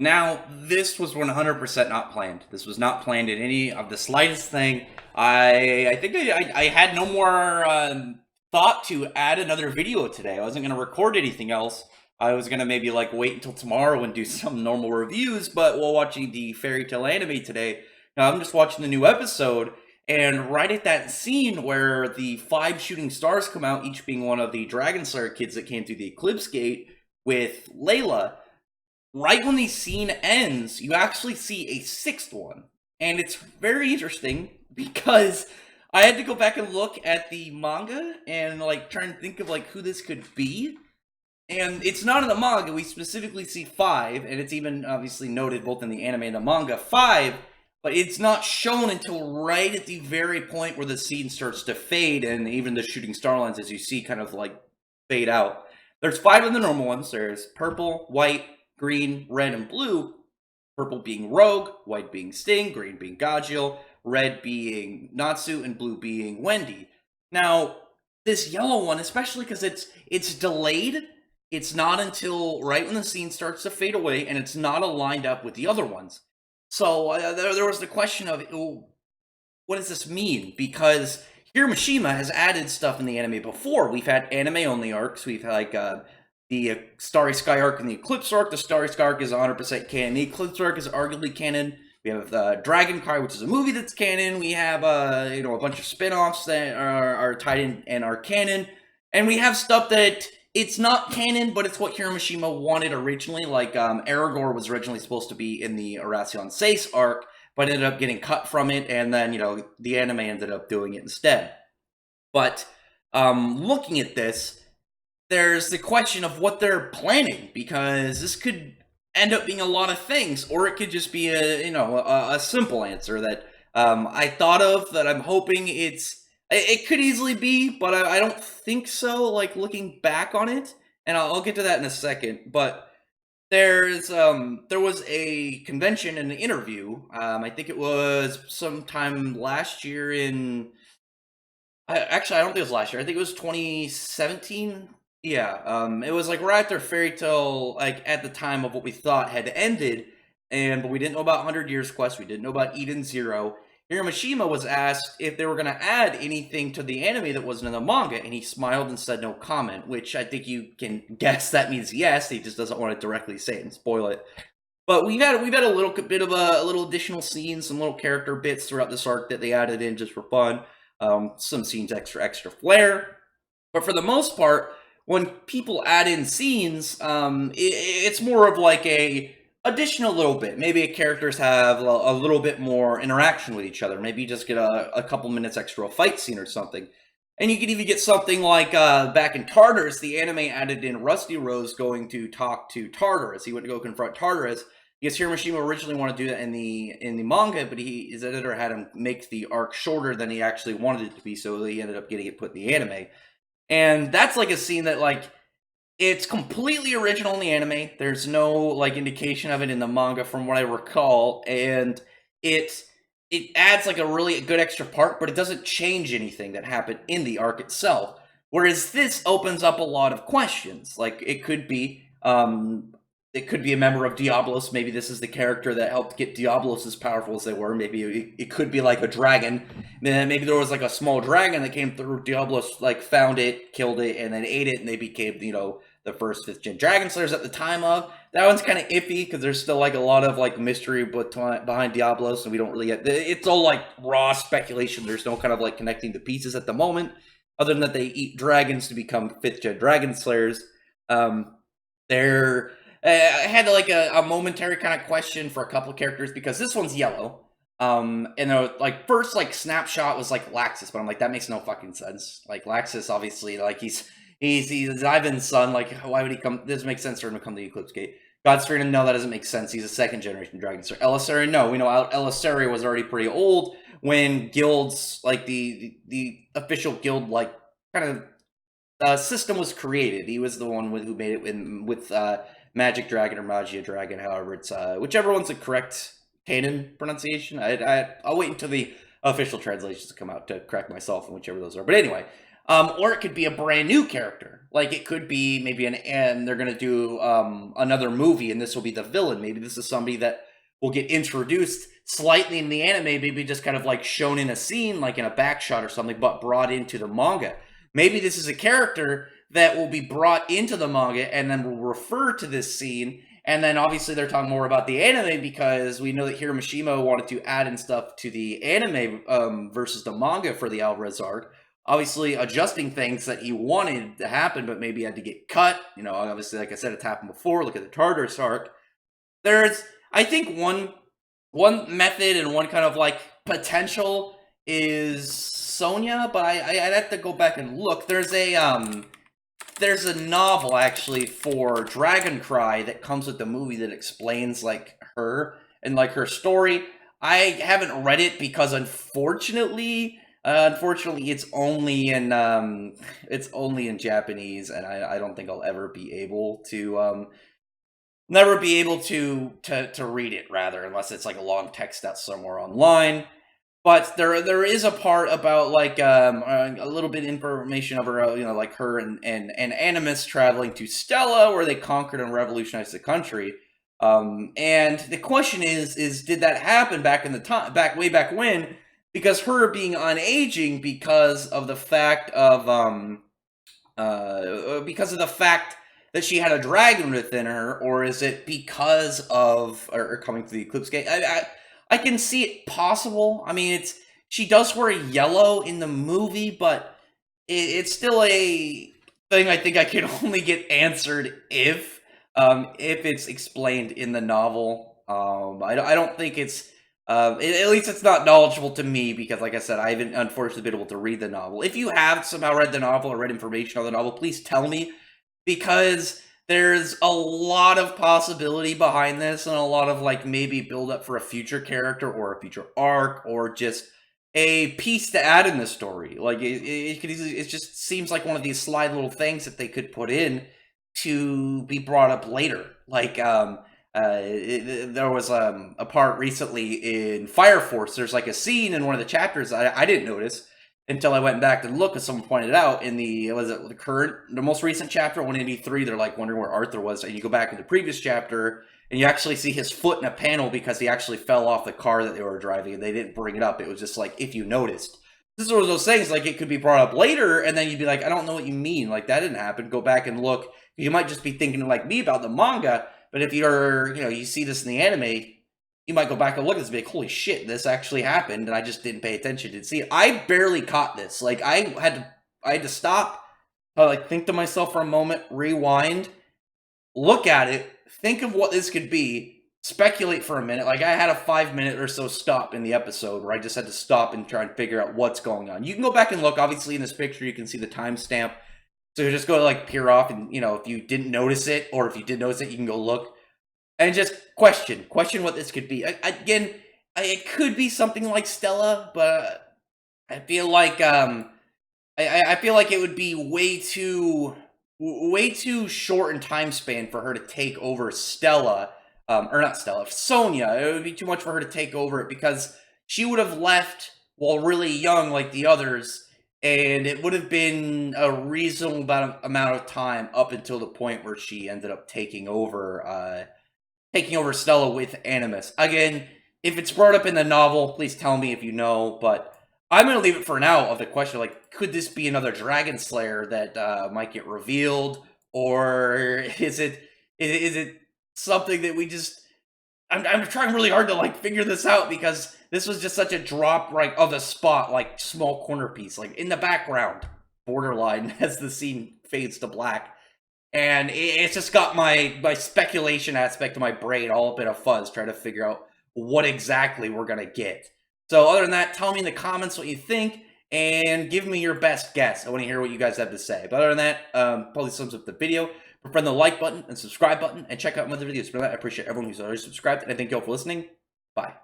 Now, this was 100% not planned. This was not planned in any of the slightest thing. I think I had no more thought to add another video today. I wasn't going to record anything else. I was going to maybe like wait until tomorrow and do some normal reviews, but while watching the fairy tale anime today, now I'm just watching the new episode, and right at that scene where the five shooting stars come out, each being one of the Dragon Slayer kids that came through the Eclipse Gate with Layla, right when the scene ends, you actually see a sixth one. And it's very interesting because I had to go back and look at the manga and like try and think of like who this could be. And it's not in the manga. We specifically see five, and it's even obviously noted both in the anime and the manga, five, but it's not shown until right at the very point where the scene starts to fade, and even the shooting star lines, as you see, kind of like fade out. There's five of the normal ones. There's purple, white, green, red, and blue. Purple being Rogue, white being Sting, green being Gajil, red being Natsu, and blue being Wendy. Now, this yellow one, especially because it's delayed, it's not until right when the scene starts to fade away, and it's not aligned up with the other ones. So there was the question of, what does this mean? Because Hiroshima has added stuff in the anime before. We've had anime-only arcs. We've had like the Starry Sky arc and the Eclipse arc. The Starry Sky arc is 100% canon. The Eclipse arc is arguably canon. We have Dragon Kai, which is a movie that's canon. We have a bunch of spin-offs that are tied in and are canon. And we have stuff that it's not canon, but it's what Hiroshima wanted originally. Like Aragorn was originally supposed to be in the Erasion Seis arc, but ended up getting cut from it, and then the anime ended up doing it instead. But looking at this, there's the question of what they're planning, because this could end up being a lot of things, or it could just be a simple answer that I thought of that I'm hoping it could easily be, but I don't think so, like looking back on it, and I'll get to that in a second. But there was a convention and an interview, I think it was sometime last year actually, I don't think it was last year, I think it was 2017. Yeah, it was like right after Fairy Tale, like at the time of what we thought had ended, but we didn't know about 100 Years Quest, we didn't know about Eden Zero. Hiroshima was asked if they were going to add anything to the anime that wasn't in the manga, and he smiled and said no comment, which I think you can guess that means yes. He just doesn't want to directly say it and spoil it. But we've had a little bit of a little additional scenes, some little character bits throughout this arc that they added in just for fun. Some scenes extra flair, but for the most part, when people add in scenes, it's more of like a additional little bit. Maybe characters have a little bit more interaction with each other. Maybe you just get a couple minutes extra fight scene or something. And you could even get something like back in Tartarus, the anime added in Rusty Rose going to talk to Tartarus. He went to go confront Tartarus. Yes, Hiroshima originally wanted to do that in the manga, but his editor had him make the arc shorter than he actually wanted it to be, so he ended up getting it put in the anime. And that's like a scene that like it's completely original in the anime. There's no like indication of it in the manga from what I recall, and it adds like a really good extra part, but it doesn't change anything that happened in the arc itself. Whereas this opens up a lot of questions. Like it could be a member of Diablos. Maybe this is the character that helped get Diablos as powerful as they were. Maybe it could be like a dragon. Then maybe there was like a small dragon that came through. Diablos like found it, killed it, and then ate it, and they became the first 5th gen Dragon Slayers at the time of. That one's kind of iffy because there's still like a lot of like mystery behind Diablos, and we don't really get. It's all like raw speculation. There's no kind of like connecting the pieces at the moment, other than that they eat dragons to become 5th gen Dragon Slayers. I had like a momentary kind of question for a couple of characters because this one's yellow. And the like first like snapshot was like Laxus, but I'm like, that makes no fucking sense. Like Laxus, obviously, like he's Ivan's son. Like, why would he come? This makes sense for him to come to the Eclipse Gate. Godsphere, no, that doesn't make sense. He's a 2nd generation Dragon Slayer. Elisari, no, we know Elisari was already pretty old when guilds, like the official guild, like kind of system was created. He was the one who made it with Magic Dragon or Magia Dragon, however it's whichever one's the correct canon pronunciation. I'll wait until the official translations come out to correct myself on whichever those are. But anyway, or it could be a brand new character. Like it could be maybe and they're gonna do another movie, and this will be the villain. Maybe this is somebody that will get introduced slightly in the anime, maybe just kind of like shown in a scene, like in a back shot or something, but brought into the manga. Maybe this is a character that will be brought into the manga and then will refer to this scene. And then obviously they're talking more about the anime because we know that Hiro Mishima wanted to add in stuff to the anime versus the manga for the Alvarez arc. Obviously adjusting things that he wanted to happen, but maybe had to get cut. You know, obviously, like I said, it's happened before. Look at the Tartarus arc. There's, I think, one method and one kind of like potential is Sonya, but I'd have to go back and look. There's a novel actually for Dragon Cry that comes with the movie that explains like her and like her story. I haven't read it because unfortunately it's only in Japanese, and I don't think I'll ever be able to to read it, rather, unless it's like a long text that's somewhere online. But there is a part about like a little bit information of her, you know, like her and Animus traveling to Stella, where they conquered and revolutionized the country. And the question is did that happen back in the time, way back when? Because her being unaging because of the fact of that she had a dragon within her, or is it because of or coming to the Eclipse Gate? I can see it possible. I mean, she does wear yellow in the movie, but it's still a thing I think I can only get answered if it's explained in the novel. I don't think it's at least it's not knowledgeable to me, because like I said, I haven't unfortunately been able to read the novel. If you have somehow read the novel or read information on the novel, please tell me, because there's a lot of possibility behind this, and a lot of like maybe build up for a future character or a future arc, or just a piece to add in the story. Like it could easily, it just seems like one of these slide little things that they could put in to be brought up later. Like there was a part recently in Fire Force. There's like a scene in one of the chapters I didn't notice until I went back and looked, because someone pointed it out in the most recent chapter, 183. They're like wondering where Arthur was, and you go back to the previous chapter, and you actually see his foot in a panel because he actually fell off the car that they were driving, and they didn't bring it up. It was just like, if you noticed. This is one of those things, like, it could be brought up later, and then you'd be like, I don't know what you mean. Like, that didn't happen. Go back and look. You might just be thinking like me about the manga, but if you're, you see this in the anime, you might go back and look at this and be like, holy shit, this actually happened, and I just didn't pay attention to see it. I barely caught this. Like, I had to stop, like, think to myself for a moment, rewind, look at it, think of what this could be, speculate for a minute. Like, I had a 5-minute or so stop in the episode where I just had to stop and try and figure out what's going on. You can go back and look. Obviously, in this picture, you can see the timestamp. So you just go to, like, peer off, and, if you didn't notice it, or if you did notice it, you can go look. And just question what this could be. Again, it could be something like Stella, but I feel like I feel like it would be way too short in time span for her to take over Stella, or not Stella, Sonya. It would be too much for her to take over it, because she would have left while really young, like the others, and it would have been a reasonable amount of time up until the point where she ended up taking over Stella with Animus. Again, if it's brought up in the novel, please tell me if you know, but I'm going to leave it for now of the question, like, could this be another Dragon Slayer that might get revealed, or is it something that we just... I'm trying really hard to, like, figure this out, because this was just such a drop, right, of the spot, like, small corner piece, like, in the background, borderline, as the scene fades to black. And it's just got my speculation aspect of my brain all up in a fuzz, trying to figure out what exactly we're going to get. So other than that, tell me in the comments what you think, and give me your best guess. I want to hear what you guys have to say. But other than that, probably thumbs up the video, press the like button and subscribe button, and check out my other videos. For that, I appreciate everyone who's already subscribed, and I thank you all for listening. Bye.